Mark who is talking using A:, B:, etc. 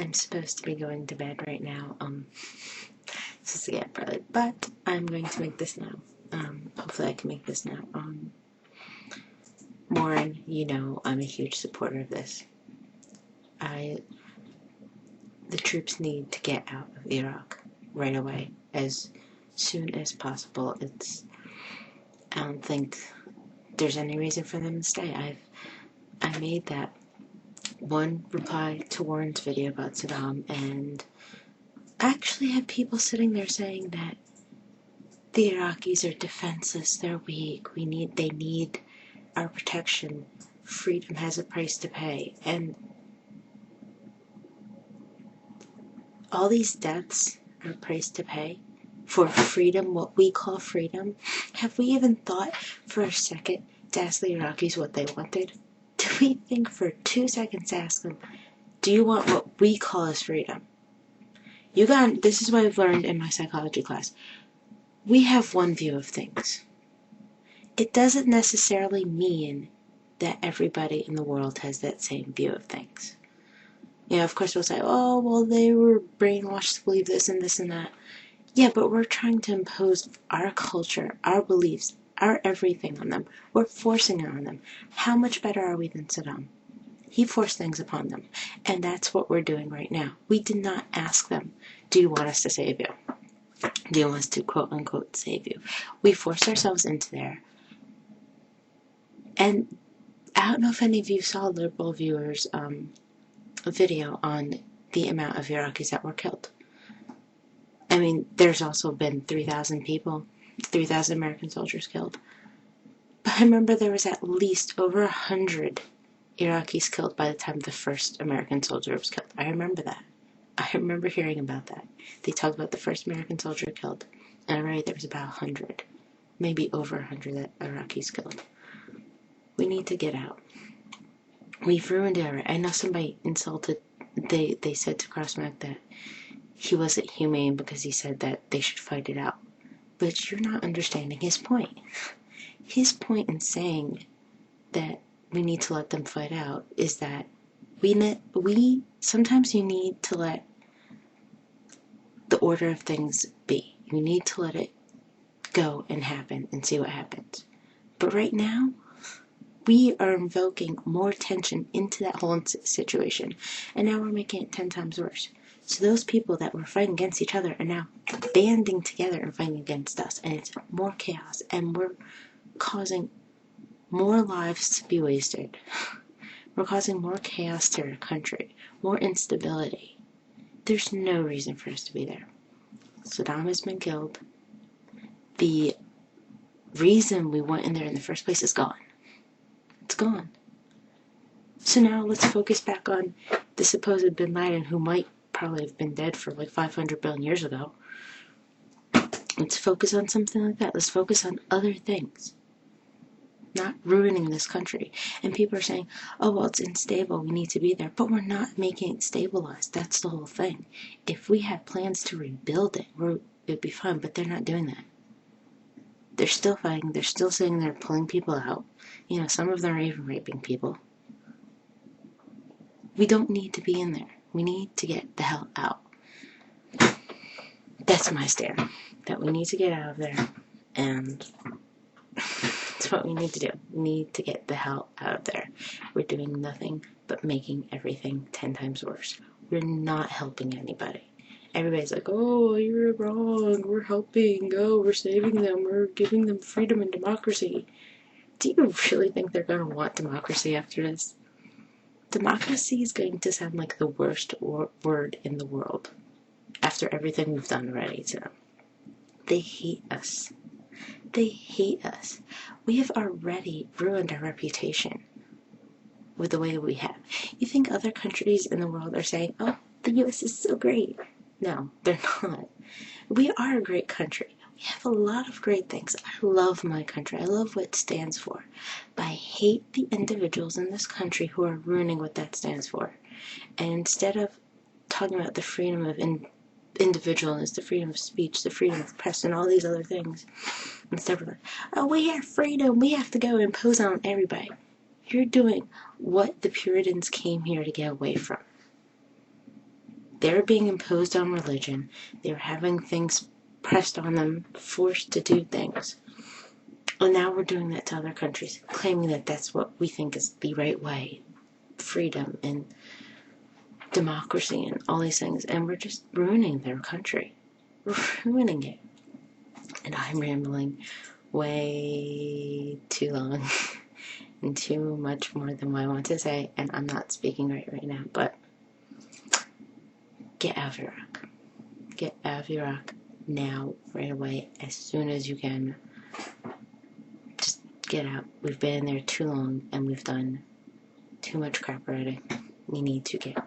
A: I'm supposed to be going to bed right now. This is again probably, but I'm going to make this now. Hopefully I can make this now. Warren, you know I'm a huge supporter of this. The troops need to get out of Iraq right away, as soon as possible. I don't think there's any reason for them to stay. I made that one reply to Warren's video about Saddam, and I actually had people sitting there saying that the Iraqis are defenseless, they're weak, they need our protection, freedom has a price to pay, and all these deaths are a price to pay for freedom, what we call freedom. Have we even thought for a second to ask the Iraqis what they wanted? Do we think for 2 seconds to ask them, do you want what we call as freedom? This is what I've learned in my psychology class. We have one view of things. It doesn't necessarily mean that everybody in the world has that same view of things. You know, of course we'll say, oh, well, they were brainwashed to believe this and this and that. Yeah, but we're trying to impose our culture, our beliefs, our everything on them. We're forcing it on them. How much better are we than Saddam? He forced things upon them. And that's what we're doing right now. We did not ask them, do you want us to save you? Do you want us to, quote unquote, save you? We forced ourselves into there. And I don't know if any of you saw Liberal Viewers' video on the amount of Iraqis that were killed. I mean, there's also been 3,000 people, 3,000 American soldiers killed. But I remember there was at least over 100 Iraqis killed by the time the first American soldier was killed. I remember that. I remember hearing about that. They talked about the first American soldier killed, and I read there was about 100, maybe over 100 that Iraqis killed. We need to get out. We've ruined it. I know somebody insulted, they said to Crossmack that he wasn't humane because he said that they should fight it out. But you're not understanding his point. His point in saying that we need to let them fight out is that sometimes you need to let the order of things be. You need to let it go and happen and see what happens. But right now, we are invoking more tension into that whole situation, and now we're making it 10 times worse. So those people that were fighting against each other are now banding together and fighting against us, and it's more chaos, and we're causing more lives to be wasted. We're causing more chaos to our country, more instability. There's no reason for us to be there. Saddam has been killed. The reason we went in there in the first place is gone. It's gone. So now let's focus back on the supposed Bin Laden, who might probably have been dead for like 500 billion years ago. Let's focus on something like that. Let's focus on other things. Not ruining this country. And people are saying, oh, well, it's unstable, we need to be there. But we're not making it stabilized. That's the whole thing. If we had plans to rebuild it, it'd be fine, but they're not doing that. They're still fighting. They're still sitting there pulling people out. You know, some of them are even raping people. We don't need to be in there. We need to get the hell out. That's my stand. That we need to get out of there. And that's what we need to do. We need to get the hell out of there. We're doing nothing but making everything 10 times worse. We're not helping anybody. Everybody's like, oh, you're wrong. We're helping. Oh, we're saving them. We're giving them freedom and democracy. Do you really think they're going to want democracy after this? Democracy is going to sound like the worst word in the world after everything we've done already to them. They hate us. They hate us. We have already ruined our reputation with the way we have. You think other countries in the world are saying, oh, the U.S. is so great? No, they're not. We are a great country. We have a lot of great things. I love my country. I love what it stands for. But I hate the individuals in this country who are ruining what that stands for. And instead of talking about the freedom of individualness, the freedom of speech, the freedom of press, and all these other things, instead of like, oh, we have freedom, we have to go impose on everybody. You're doing what the Puritans came here to get away from. They're being imposed on religion. They're having things pressed on them, forced to do things. And now we're doing that to other countries, claiming that that's what we think is the right way. Freedom and democracy and all these things. And we're just ruining their country. We're ruining it. And I'm rambling way too long and too much more than what I want to say. And I'm not speaking right now. But get out of Iraq. Get out of Iraq now, right away, as soon as you can. Just get out. We've been there too long and we've done too much crap already. We need to get